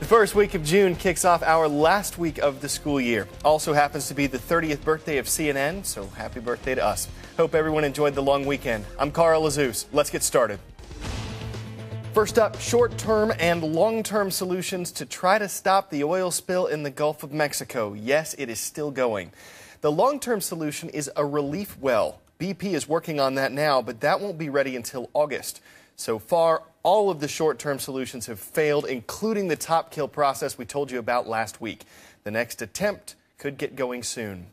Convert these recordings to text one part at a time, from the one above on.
The first week of June kicks off our last week of the school year. Also happens to be the 30th birthday of CNN, so happy birthday to us. Hope everyone enjoyed the long weekend. I'm Carl Azus. Let's get started. First up, short-term and long-term solutions to try to stop the oil spill in the Gulf of Mexico. Yes, it is still going. The long-term solution is a relief well. BP is working on that now, but that won't be ready until August. So far, all of the short-term solutions have failed, including the top kill process we told you about last week. The next attempt could get going soon.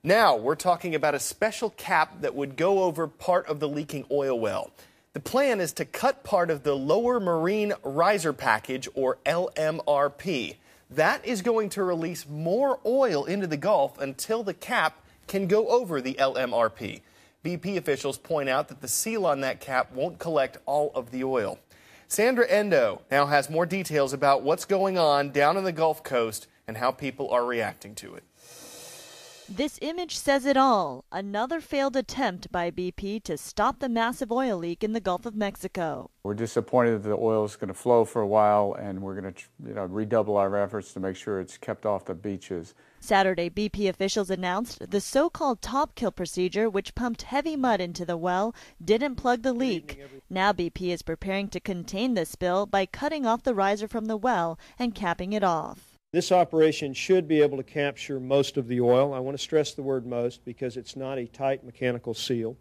Now, we're talking about a special cap that would go over part of the leaking oil well. The plan is to cut part of the Lower Marine Riser Package, or LMRP. That is going to release more oil into the Gulf until the cap can go over the LMRP. BP officials point out that the seal on that cap won't collect all of the oil. Sandra Endo now has more details about what's going on down in the Gulf Coast and how people are reacting to it. This image says it all. Another failed attempt by BP to stop the massive oil leak in the Gulf of Mexico. We're disappointed that the oil is going to flow for a while, and we're going to redouble our efforts to make sure it's kept off the beaches. Saturday, BP officials announced the so-called top kill procedure, which pumped heavy mud into the well, didn't plug the leak. Now BP is preparing to contain the spill by cutting off the riser from the well and capping it off. This operation should be able to capture most of the oil. I want to stress the word most because it's not a tight mechanical seal.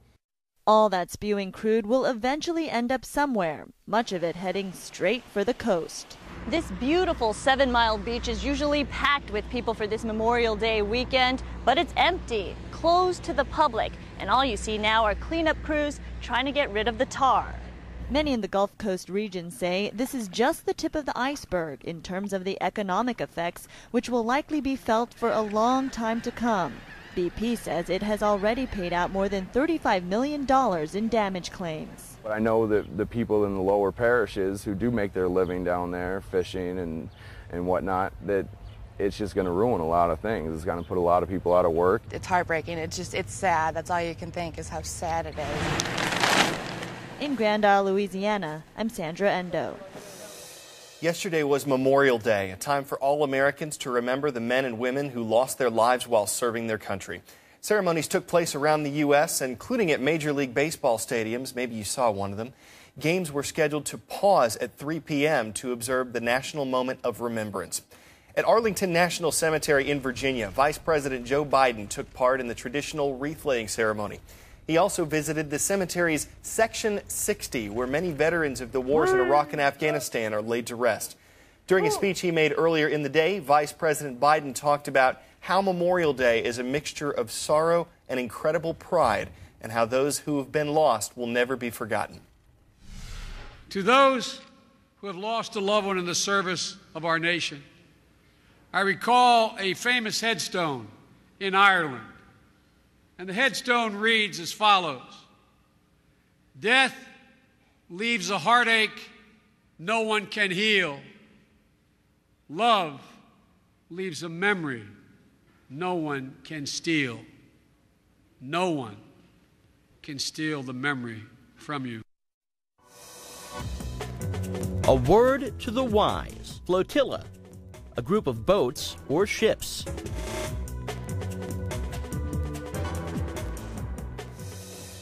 All that spewing crude will eventually end up somewhere, much of it heading straight for the coast. This beautiful 7-mile beach is usually packed with people for this Memorial Day weekend, but it's empty, closed to the public, and all you see now are cleanup crews trying to get rid of the tar. Many in the Gulf Coast region say this is just the tip of the iceberg in terms of the economic effects, which will likely be felt for a long time to come. BP says it has already paid out more than $35 million in damage claims. But I know that the people in the lower parishes who do make their living down there, fishing and whatnot, that it's just going to ruin a lot of things. It's going to put a lot of people out of work. It's heartbreaking. It's sad. That's all you can think is how sad it is. In Grand Isle, Louisiana, I'm Sandra Endo. Yesterday was Memorial Day, a time for all Americans to remember the men and women who lost their lives while serving their country. Ceremonies took place around the U.S., including at Major League Baseball stadiums. Maybe you saw one of them. Games were scheduled to pause at 3 p.m. to observe the national moment of remembrance. At Arlington National Cemetery in Virginia, Vice President Joe Biden took part in the traditional wreath-laying ceremony. He also visited the cemetery's Section 60, where many veterans of the wars in Iraq and Afghanistan are laid to rest. During a speech he made earlier in the day, Vice President Biden talked about how Memorial Day is a mixture of sorrow and incredible pride, and how those who have been lost will never be forgotten. To those who have lost a loved one in the service of our nation, I recall a famous headstone in Ireland. And the headstone reads as follows: "Death leaves a heartache no one can heal. Love leaves a memory no one can steal. No one can steal the memory from you." A word to the wise. Flotilla, a group of boats or ships.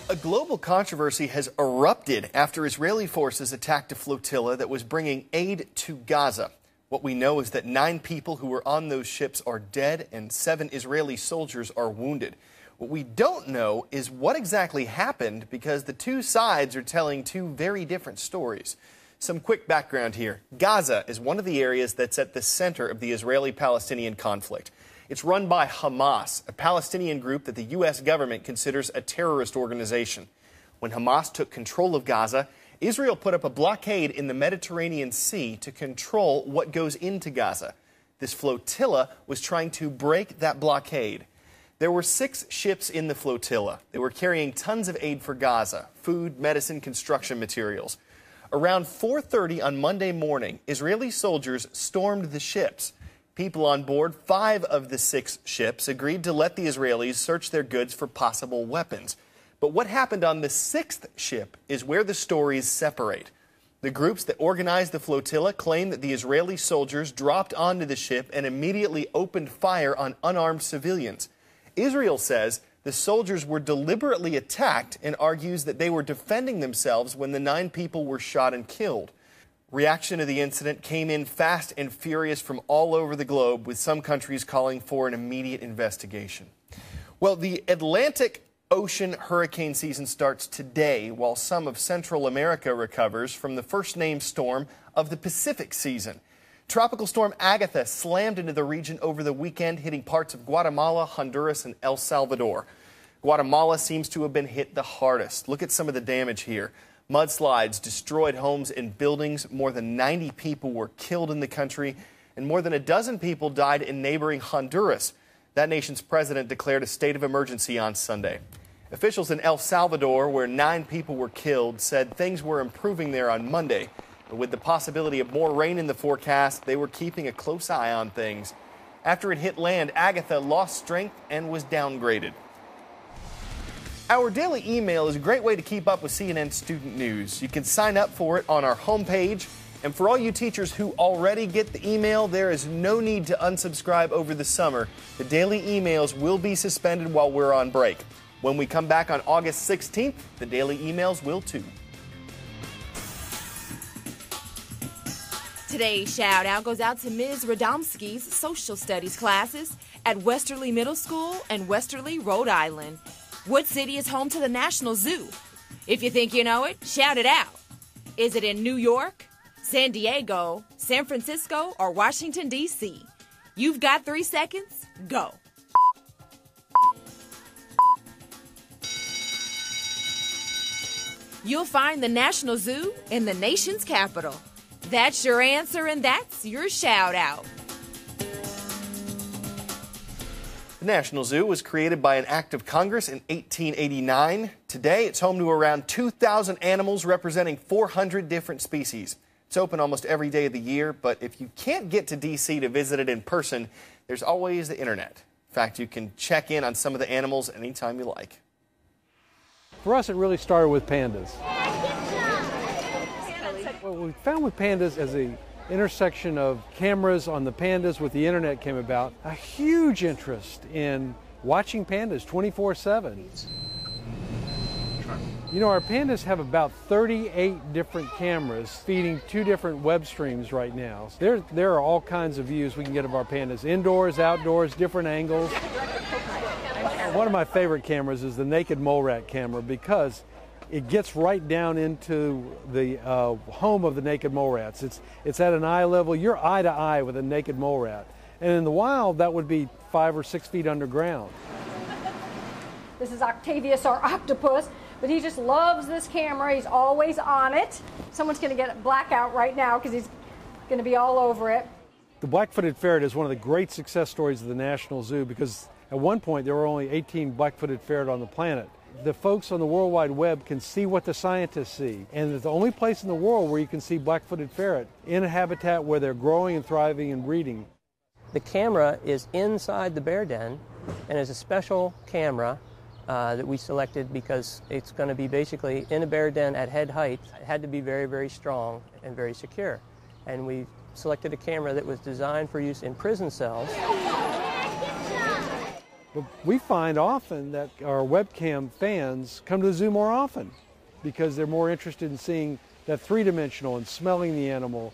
A global controversy has erupted after Israeli forces attacked a flotilla that was bringing aid to Gaza. What we know is that 9 people who were on those ships are dead and 7 Israeli soldiers are wounded. What we don't know is what exactly happened, because the two sides are telling 2 very different stories. Some quick background here. Gaza is one of the areas that's at the center of the Israeli-Palestinian conflict. It's run by Hamas, a Palestinian group that the U.S. government considers a terrorist organization. When Hamas took control of Gaza, Israel put up a blockade in the Mediterranean Sea to control what goes into Gaza. This flotilla was trying to break that blockade. There were 6 ships in the flotilla. They were carrying tons of aid for Gaza: food, medicine, construction materials. Around 4:30 on Monday morning, Israeli soldiers stormed the ships. People on board 5 of the 6 ships agreed to let the Israelis search their goods for possible weapons. But what happened on the 6th ship is where the stories separate. The groups that organized the flotilla claim that the Israeli soldiers dropped onto the ship and immediately opened fire on unarmed civilians. Israel says the soldiers were deliberately attacked and argues that they were defending themselves when the 9 people were shot and killed. Reaction to the incident came in fast and furious from all over the globe, with some countries calling for an immediate investigation. Well, the Atlantic Ocean hurricane season starts today, while some of Central America recovers from the first-named storm of the Pacific season. Tropical storm Agatha slammed into the region over the weekend, hitting parts of Guatemala, Honduras, and El Salvador. Guatemala seems to have been hit the hardest. Look at some of the damage here. Mudslides destroyed homes and buildings. More than 90 people were killed in the country, and more than a dozen people died in neighboring Honduras. That nation's president declared a state of emergency on Sunday. Officials in El Salvador, where 9 people were killed, said things were improving there on Monday. But with the possibility of more rain in the forecast, they were keeping a close eye on things. After it hit land, Agatha lost strength and was downgraded. Our daily email is a great way to keep up with CNN student news. You can sign up for it on our homepage. And for all you teachers who already get the email, there is no need to unsubscribe over the summer. The daily emails will be suspended while we're on break. When we come back on August 16th, the daily emails will too. Today's shout out goes out to Ms. Radomski's social studies classes at Westerly Middle School in Westerly, Rhode Island. What city is home to the National Zoo? If you think you know it, shout it out. Is it in New York, San Diego, San Francisco, or Washington, D.C.? You've got 3 seconds. Go. You'll find the National Zoo in the nation's capital. That's your answer, and that's your shout out. The National Zoo was created by an act of Congress in 1889. Today, it's home to around 2,000 animals representing 400 different species. It's open almost every day of the year, but if you can't get to D.C. to visit it in person, there's always the internet. In fact, you can check in on some of the animals anytime you like. For us, it really started with pandas. What we found with pandas as the intersection of cameras on the pandas with the internet came about, a huge interest in watching pandas 24/7. You know, our pandas have about 38 different cameras feeding 2 different web streams right now. There are all kinds of views we can get of our pandas, indoors, outdoors, different angles. One of my favorite cameras is the naked mole rat camera because it gets right down into the home of the naked mole rats. It's at an eye level. You're eye to eye with a naked mole rat. And in the wild, that would be 5 or 6 feet underground. This is Octavius, our octopus, but he just loves this camera. He's always on it. Someone's going to get a blackout right now because he's going to be all over it. The black-footed ferret is one of the great success stories of the National Zoo because at one point there were only 18 black-footed ferret on the planet. The folks on the World Wide Web can see what the scientists see. And it's the only place in the world where you can see black-footed ferret in a habitat where they're growing and thriving and breeding. The camera is inside the bear den and is a special camera that we selected because it's going to be basically in a bear den at head height. It had to be very, very strong and very secure. And we selected a camera that was designed for use in prison cells. But we find often that our webcam fans come to the zoo more often because they're more interested in seeing that three-dimensional and smelling the animal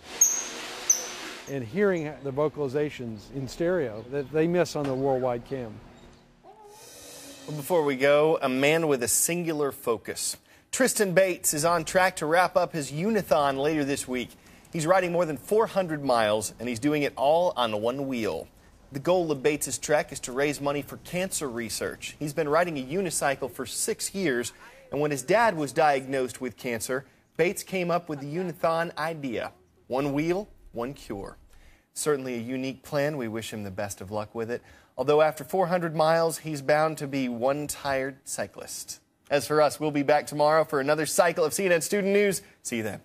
and hearing the vocalizations in stereo that they miss on the worldwide cam. Well, before we go, a man with a singular focus. Tristan Bates is on track to wrap up his Unithon later this week. He's riding more than 400 miles, and he's doing it all on one wheel. The goal of Bates' trek is to raise money for cancer research. He's been riding a unicycle for 6 years, and when his dad was diagnosed with cancer, Bates came up with the Unithon idea. One wheel, one cure. Certainly a unique plan. We wish him the best of luck with it. Although after 400 miles, he's bound to be one tired cyclist. As for us, we'll be back tomorrow for another cycle of CNN Student News. See you then.